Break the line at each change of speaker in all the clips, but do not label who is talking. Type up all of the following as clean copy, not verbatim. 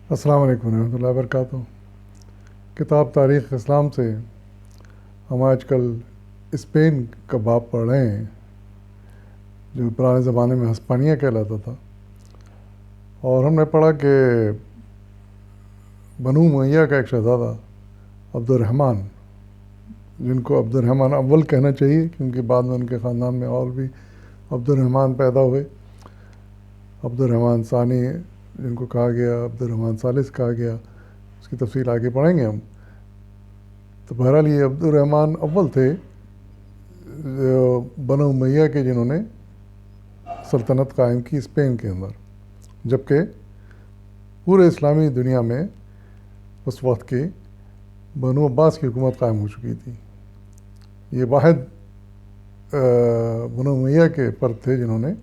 السلام علیکم ورحمۃ اللہ وبرکاتہ۔ کتاب تاریخ اسلام سے ہم آج کل اسپین کا باب پڑھ رہے ہیں، جو پرانے زمانے میں ہسپانیہ کہلاتا تھا، اور ہم نے پڑھا کہ بنو امیہ کا ایک شہزادہ عبد الرحمن، جن کو عبد الرحمن اول کہنا چاہیے کیونکہ بعد میں ان کے خاندان میں اور بھی عبد الرحمن پیدا ہوئے، عبد الرحمن ثانی جن کو کہا گیا، عبد الرحمن ثالث کہا گیا، اس کی تفصیل آگے پڑھیں گے ہم۔ تو بہرحال یہ عبد الرحمن اول تھے جو بنو امیہ کے، جنہوں نے سلطنت قائم کی اسپین کے اندر، جبکہ پورے اسلامی دنیا میں اس وقت کی بنو عباس کی حکومت قائم ہو چکی تھی۔ یہ واحد بنو امیہ کے فرد تھے جنہوں نے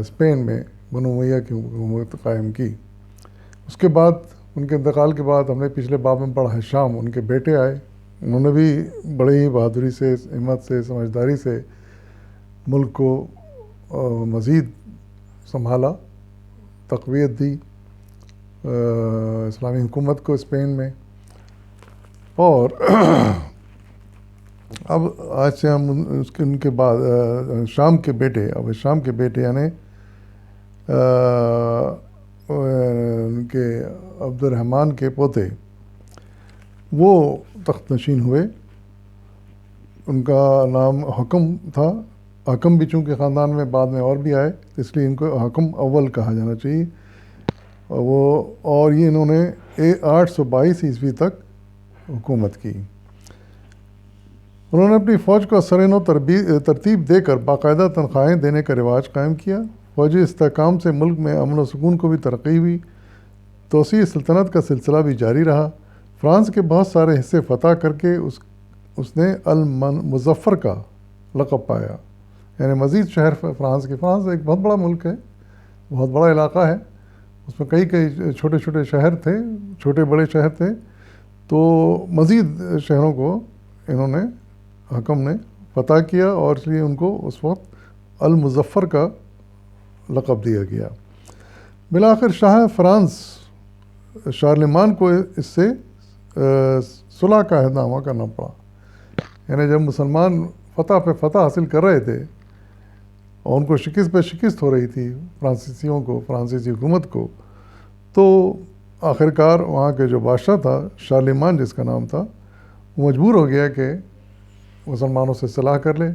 اسپین میں بنو امیہ کی حکومت قائم کی۔ اس کے بعد، ان کے انتقال کے بعد، ہم نے پچھلے باب میں پڑھا ہشام، ان کے بیٹے آئے، انہوں نے بھی بڑی ہی بہادری سے، ہمت سے، سمجھداری سے ملک کو مزید سنبھالا، تقویت دی اسلامی حکومت کو اسپین میں۔ اور اب آج سے ہم ان کے بعد شام کے بیٹے، اب شام کے بیٹے یعنی ان کے عبد الرحمن کے پوتے، وہ تخت نشین ہوئے۔ ان کا نام حکم تھا۔ حکم بھی چونکہ خاندان میں بعد میں اور بھی آئے، اس لیے ان کو حکم اول کہا جانا چاہیے۔ اور یہ انہوں نے 822 عیسوی تک حکومت کی۔ انہوں نے اپنی فوج کو اثرنو ترتیب دے کر باقاعدہ تنخواہیں دینے کا رواج قائم کیا۔ فوجی استحکام سے ملک میں امن و سکون کو بھی ترقی ہوئی۔ توسیع سلطنت کا سلسلہ بھی جاری رہا۔ فرانس کے بہت سارے حصے فتح کر کے اس نے المظفر کا لقب پایا، یعنی مزید شہر فرانس ایک بہت بڑا ملک ہے، بہت بڑا علاقہ ہے، اس میں کئی چھوٹے چھوٹے شہر تھے، چھوٹے بڑے شہر تھے، تو مزید شہروں کو انہوں نے، حکم نے فتح کیا، اور اس لیے ان کو اس وقت المظفر کا لقب دیا گیا۔ بالآخر شاہ فرانس شارلمان کو اس سے صلح کا عہد نامہ کرنا پڑا، یعنی جب مسلمان فتح پہ فتح حاصل کر رہے تھے اور ان کو شکست پہ شکست ہو رہی تھی فرانسیسیوں کو، فرانسیسی حکومت کو، تو آخرکار وہاں کے جو بادشاہ تھا، شارلمان جس کا نام تھا، وہ مجبور ہو گیا کہ مسلمانوں سے صلح کر لے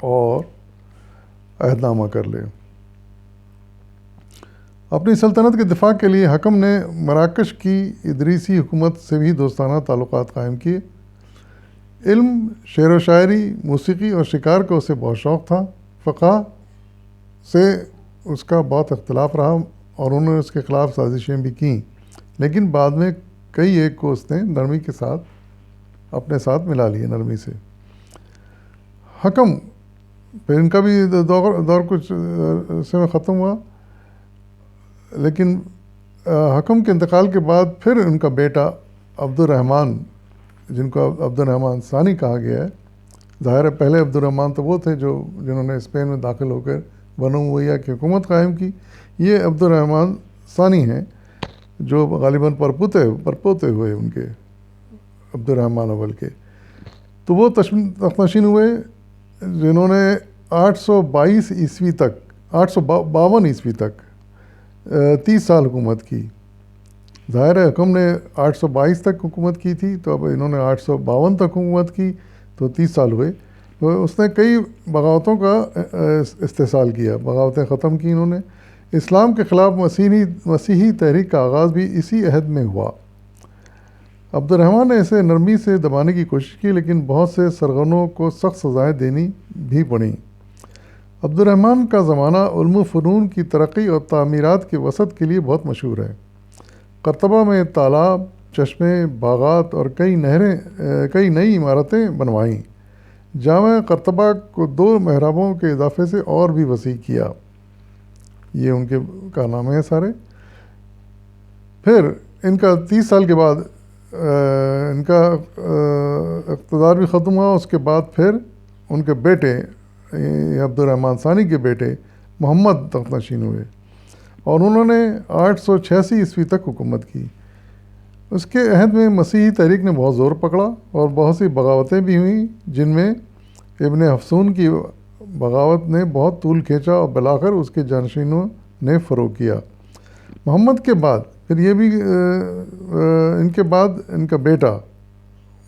اور عہد نامہ کر لے۔ اپنی سلطنت کے دفاع کے لیے حکم نے مراکش کی ادریسی حکومت سے بھی دوستانہ تعلقات قائم کیے۔ علم، شعر و شاعری، موسیقی اور شکار کا اسے بہت شوق تھا۔ فقہ سے اس کا بہت اختلاف رہا اور انہوں نے اس کے خلاف سازشیں بھی کیں، لیکن بعد میں کئی ایک کو اس نے نرمی کے ساتھ اپنے ساتھ ملا لیے، نرمی سے۔ حکم پھر ان کا بھی دور کچھ عرصے میں ختم ہوا، لیکن حکم کے انتقال کے بعد پھر ان کا بیٹا عبد الرحمن، جن کو عبد الرحمن ثانی کہا گیا ہے، ظاہر ہے پہلے عبد الرحمن تو وہ تھے جنہوں نے اسپین میں داخل ہو کر بنو امیہ کی حکومت قائم کی۔ یہ عبد الرحمن ثانی ہیں جو غالباً پرپوتے ہوئے ان کے عبد الرحمن اول کے، تو وہ تخت نشین ہوئے جنہوں نے 822 عیسوی تک، 852 عیسوی تک 30 سال حکومت کی۔ ظاہر ہے حکم نے 822 تک حکومت کی تھی، تو اب انہوں نے 852 تک حکومت کی، تو 30 سال ہوئے۔ تو اس نے کئی بغاوتوں کا استحصال کیا، بغاوتیں ختم کی انہوں نے۔ اسلام کے خلاف مسیحی تحریک کا آغاز بھی اسی عہد میں ہوا۔ عبد الرحمن نے اسے نرمی سے دبانے کی کوشش کی، لیکن بہت سے سرغنوں کو سخت سزائیں دینی بھی پڑیں۔ عبد الرحمن کا زمانہ علم و فنون کی ترقی اور تعمیرات کے وسعت کے لیے بہت مشہور ہے۔ قرطبہ میں تالاب، چشمے، باغات اور کئی نئی عمارتیں بنوائیں۔ جامع قرطبہ کو 2 محرابوں کے اضافے سے اور بھی وسیع کیا۔ یہ ان کے کارنامے ہیں سارے۔ پھر ان کا 30 سال کے بعد ان کا اقتدار بھی ختم ہوا۔ اس کے بعد پھر ان کے بیٹے عبد الرحمن ثانی کے بیٹے محمد تخت نشین ہوئے۔ اور انہوں نے 886 تک حکومت کی۔ اس کے عہد میں مسیحی تحریک نے بہت زور پکڑا اور بہت سی بغاوتیں بھی ہوئیں، جن میں ابن حفصون کی بغاوت نے بہت طول کھینچا اور بالآخر اس کے جانشینوں نے فروغ کیا۔ محمد کے بعد پھر یہ بھی ان کے بعد ان کا بیٹا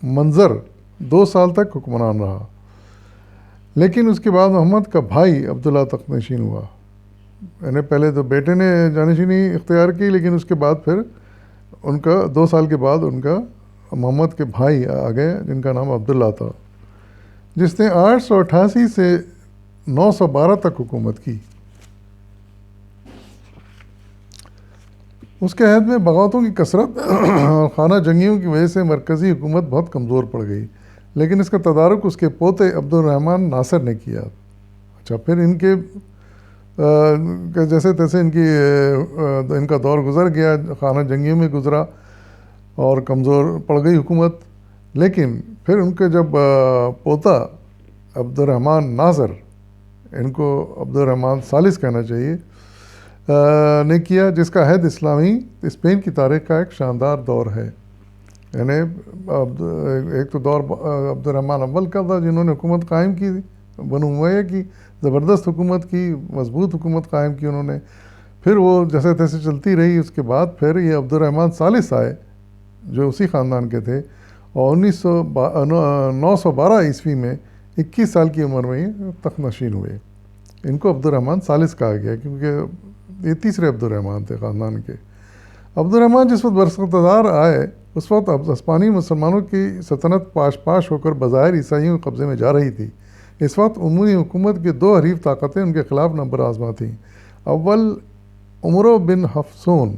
منظر 2 سال تک حکمران رہا، لیکن اس کے بعد محمد کا بھائی عبداللہ تخت نشین ہوا۔ یعنی پہلے تو بیٹے نے جانشینی اختیار کی، لیکن اس کے بعد پھر ان کا 2 سال کے بعد ان کا محمد کے بھائی آ گئے جن کا نام عبداللہ تھا، جس نے 888 سے 912 تک حکومت کی۔ اس کے عہد میں بغاوتوں کی کثرت اور خانہ جنگیوں کی وجہ سے مرکزی حکومت بہت کمزور پڑ گئی، لیکن اس کا تدارک اس کے پوتے عبد الرحمن ناصر نے کیا۔ اچھا، پھر ان کے جیسے تیسے ان کا دور گزر گیا، خانہ جنگیوں میں گزرا اور کمزور پڑ گئی حکومت، لیکن پھر ان کے جب پوتا عبد الرحمن ناصر، ان کو عبد الرحمن ثالث کہنا چاہیے، نے کیا، جس کا عہد اسلامی اسپین کی تاریخ کا ایک شاندار دور ہے۔ یعنی ایک تو دور عبد الرحمن اول کا تھا جنہوں نے حکومت قائم کی، بنو امیہ کی زبردست حکومت کی، مضبوط حکومت قائم کی انہوں نے، پھر وہ جیسے تیسے چلتی رہی۔ اس کے بعد پھر یہ عبد الرحمن ثالث آئے جو اسی خاندان کے تھے، اور 912 عیسوی میں 21 سال کی عمر میں یہ تخت نشین ہوئے۔ ان کو عبد الرحمن ثالث کہا گیا کیونکہ یہ تیسرے عبد الرحمن تھے خاندان کے۔ عبد الرحمن جس وقت برسختدار آئے، اس وقت ہسپانی مسلمانوں کی سلطنت پاش ہو کر بظاہر عیسائیوں کے قبضے میں جا رہی تھی۔ اس وقت عمومی حکومت کے 2 حریف طاقتیں ان کے خلاف نمبر آزما تھیں۔ اول عمرو بن حفصون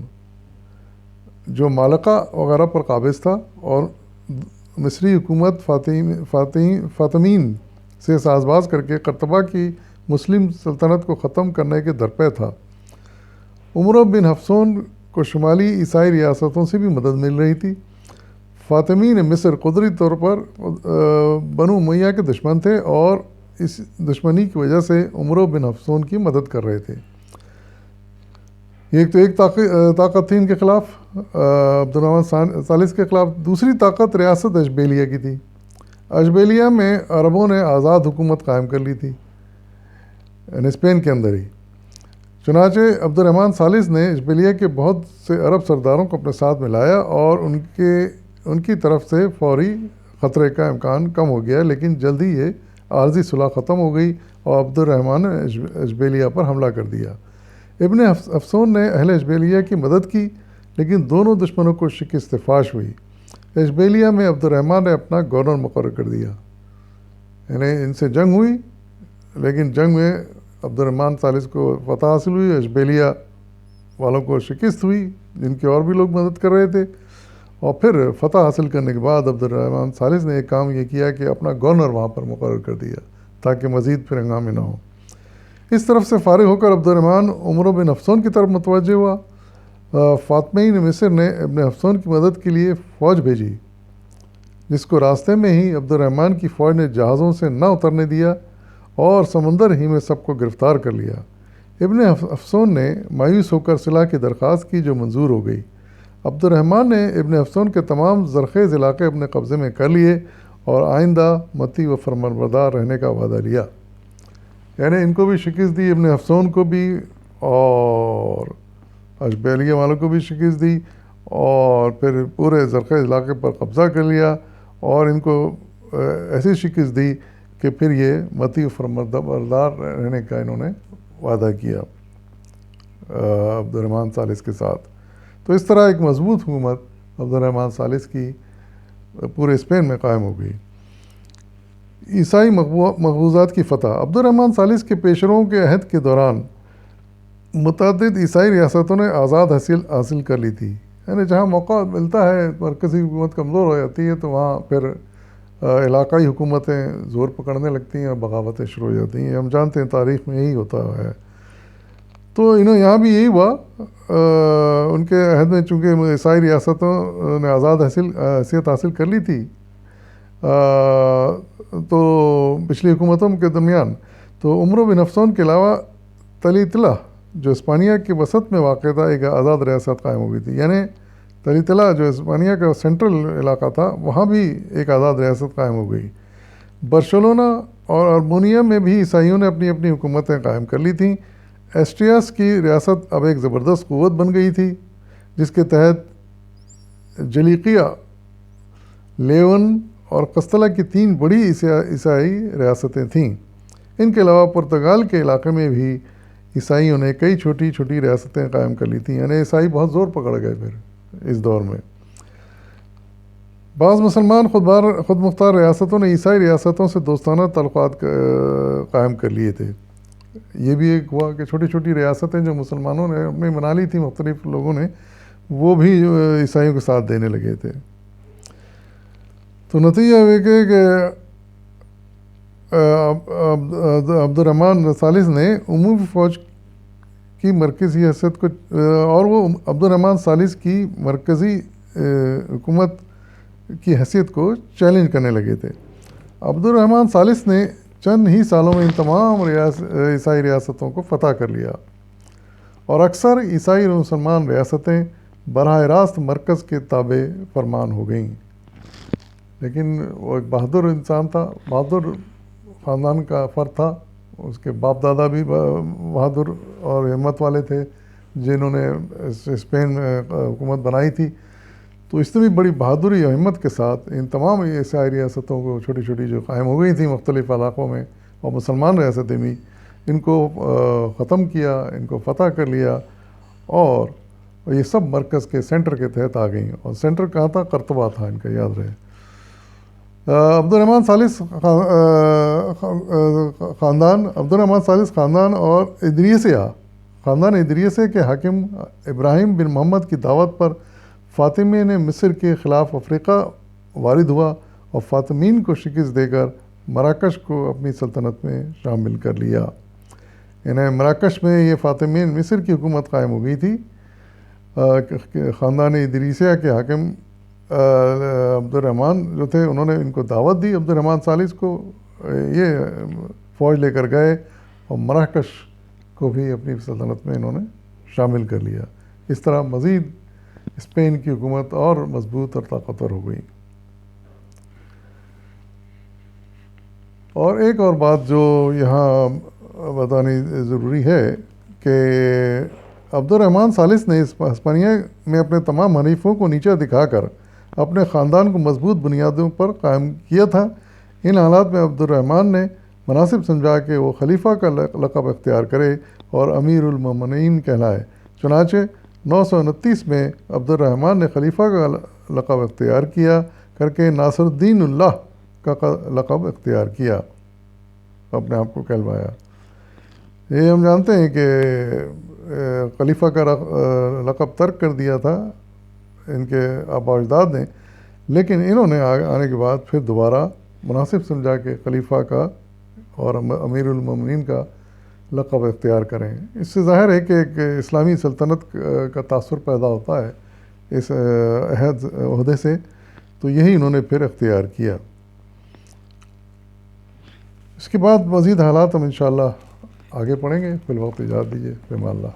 جو مالقہ وغیرہ پر قابض تھا اور مصری حکومت فاطمین سے ساز باز کر کے قرطبہ کی مسلم سلطنت کو ختم کرنے کے درپے تھا۔ عمرو بن حفصون کو شمالی عیسائی ریاستوں سے بھی مدد مل رہی تھی۔ فاطمین مصر قدرتی طور پر بنو امیہ کے دشمن تھے اور اس دشمنی کی وجہ سے عمرو بن حفصون کی مدد کر رہے تھے۔ ایک طاقت تھی ان کے خلاف، عبد الرحمن ثالث کے خلاف۔ دوسری طاقت ریاست اشبیلیہ کی تھی۔ اشبیلیہ میں عربوں نے آزاد حکومت قائم کر لی تھی، یعنی اسپین کے اندر ہی۔ چنانچہ عبد الرحمن ثالث نے اشبیلیہ کے بہت سے عرب سرداروں کو اپنے ساتھ ملایا اور ان کی طرف سے فوری خطرے کا امکان کم ہو گیا، لیکن جلدی یہ عارضی صلح ختم ہو گئی اور عبد الرحمن نے اشبیلیہ پر حملہ کر دیا۔ ابن حفصون نے اہل اشبیلیہ کی مدد کی، لیکن دونوں دشمنوں کو شکست فاش ہوئی۔ اشبیلیہ میں عبد الرحمن نے اپنا گورنر مقرر کر دیا، یعنی ان سے جنگ ہوئی، لیکن جنگ میں عبد الرحمن ثالث کو فتح حاصل ہوئی، اشبیلیہ والوں کو شکست ہوئی جن کے اور بھی لوگ مدد کر رہے تھے، اور پھر فتح حاصل کرنے کے بعد عبد الرحمن ثالث نے ایک کام یہ کیا کہ اپنا گورنر وہاں پر مقرر کر دیا تاکہ مزید پھر ہنگامے نہ ہوں۔ اس طرف سے فارغ ہو کر عبد الرحمن عمرو بن حفصون کی طرف متوجہ ہوا۔ فاطمین مصر نے ابن حفصون کی مدد کے لیے فوج بھیجی، جس کو راستے میں ہی عبد الرحمن کی فوج نے جہازوں سے نہ اترنے دیا اور سمندر ہی میں سب کو گرفتار کر لیا۔ ابن حفصون نے مایوس ہو کر صلح کی درخواست کی جو منظور ہو گئی۔ عبد الرحمن نے ابن حفصون کے تمام زرخیز علاقے اپنے قبضے میں کر لیے اور آئندہ متی و فرمانبردار رہنے کا وعدہ لیا۔ یعنی ان کو بھی شکست دی، ابن حفصون کو بھی اور اشبیلیہ والوں کو بھی شکست دی، اور پھر پورے زرخیز علاقے پر قبضہ کر لیا، اور ان کو ایسی شکست دی کہ پھر یہ متی و فرمانبردار رہنے کا انہوں نے وعدہ کیا عبد الرحمن ثالث کے ساتھ۔ تو اس طرح ایک مضبوط حکومت عبد الرحمن ثالث کی پورے اسپین میں قائم ہو گئی۔ عیسائی مقبوضات کی فتح۔ عبد الرحمن ثالث کے پیشروؤں کے عہد کے دوران متعدد عیسائی ریاستوں نے آزاد حاصل کر لی تھی، یعنی جہاں موقع ملتا ہے مرکزی حکومت کمزور ہو جاتی ہے تو وہاں پھر علاقائی حکومتیں زور پکڑنے لگتی ہیں اور بغاوتیں شروع ہو جاتی ہیں۔ ہم جانتے ہیں تاریخ میں یہی ہوتا ہے۔ تو یہاں بھی یہی ہوا، ان کے عہد میں چونکہ عیسائی ریاستوں نے آزاد حیثیت حاصل کر لی تھی تو پچھلی حکومتوں کے درمیان، تو عمرو بن حفصون کے علاوہ تلیطلہ جو اسپانیہ کے وسط میں واقع تھا ایک آزاد ریاست قائم ہو گئی تھی، یعنی تلیتلا جو اسپانیہ کا سینٹرل علاقہ تھا وہاں بھی ایک آزاد ریاست قائم ہو گئی۔ برشلونہ اور ارمونیا میں بھی عیسائیوں نے اپنی اپنی حکومتیں قائم کر لی تھیں۔ ایسٹریاس کی ریاست اب ایک زبردست قوت بن گئی تھی، جس کے تحت جلیقیہ، لیون اور قسطلہ کی 3 بڑی عیسائی ریاستیں تھیں۔ ان کے علاوہ پرتگال کے علاقے میں بھی عیسائیوں نے کئی چھوٹی چھوٹی ریاستیں قائم کر لی تھیں، یعنی عیسائی بہت زور پکڑ گئے پھر اس دور میں۔ بعض مسلمان خود مختار ریاستوں نے عیسائی ریاستوں سے دوستانہ تعلقات قائم کر لیے تھے۔ یہ بھی ایک ہوا کہ چھوٹی چھوٹی ریاستیں جو مسلمانوں نے اپنی بنا لی تھیں مختلف لوگوں نے، وہ بھی عیسائیوں کے ساتھ دینے لگے تھے۔ تو نتیجہ یہ کہ عبد الرحمن ثالث نے عمومی فوج کی مرکزی حیثیت کو اور وہ عبد الرحمن ثالث کی مرکزی حکومت کی حیثیت کو چیلنج کرنے لگے تھے۔ عبد الرحمن ثالث نے چند ہی سالوں میں ان تمام عیسائی ریاستوں کو فتح کر لیا، اور اکثر عیسائی اور مسلمان ریاستیں براہ راست مرکز کے تابع فرمان ہو گئیں۔ لیکن وہ ایک بہادر انسان تھا، بہادر خاندان کا فرد تھا، اس کے باپ دادا بھی بہادر اور ہمت والے تھے جنہوں نے اسپین میں حکومت بنائی تھی۔ تو اس نے بھی بڑی بہادری اور ہمت کے ساتھ ان تمام عیسائی ریاستوں کو چھوٹی چھوٹی جو قائم ہو گئی تھیں مختلف علاقوں میں، اور مسلمان ریاستیں بھی، ان کو ختم کیا، ان کو فتح کر لیا، اور یہ سب مرکز کے سینٹر کے تحت آ گئیں۔ اور سینٹر کہاں تھا؟ قرطبہ تھا، ان کا یاد رہے۔ عبد الرحمن ثالث خاندان اور خاندان ادریسیہ کے حاکم ابراہیم بن محمد کی دعوت پر فاطمیہ نے مصر کے خلاف افریقہ وارد ہوا اور فاطمین کو شکست دے کر مراکش کو اپنی سلطنت میں شامل کر لیا۔ یعنی مراکش میں یہ فاطمین مصر کی حکومت قائم ہو گئی تھی۔ خاندان ادریسیہ کے حاکم عبد الرحمن جو تھے، انہوں نے ان کو دعوت دی عبد الرحمن ثالث کو، یہ فوج لے کر گئے اور مراکش کو بھی اپنی سلطنت میں انہوں نے شامل کر لیا۔ اس طرح مزید اسپین کی حکومت اور مضبوط اور طاقتور ہو گئی۔ اور ایک اور بات جو یہاں بتانی ضروری ہے کہ عبد الرحمن ثالث نے ہسپانیہ میں اپنے تمام حریفوں کو نیچا دکھا کر اپنے خاندان کو مضبوط بنیادوں پر قائم کیا تھا۔ ان حالات میں عبد الرحمن نے مناسب سمجھا کہ وہ خلیفہ کا لقب اختیار کرے اور امیر المومنین کہلائے۔ چنانچہ 929 میں عبد الرحمن نے خلیفہ کا لقب اختیار کیا کر کے ناصر الدین اللہ کا لقب اختیار کیا، اپنے آپ کو کہلوایا۔ یہ ہم جانتے ہیں کہ خلیفہ کا لقب ترک کر دیا تھا ان کے آباء و اجداد نے، لیکن انہوں نے آنے کے بعد پھر دوبارہ مناسب سمجھا کہ خلیفہ کا اور امیر المومنین کا لقب اختیار کریں۔ اس سے ظاہر ہے کہ ایک اسلامی سلطنت کا تاثر پیدا ہوتا ہے اس عہدے سے، تو یہی انہوں نے پھر اختیار کیا۔ اس کے بعد مزید حالات ہم انشاءاللہ آگے پڑھیں گے۔ فی الوقت اجازت دیجیے، فی امان اللہ۔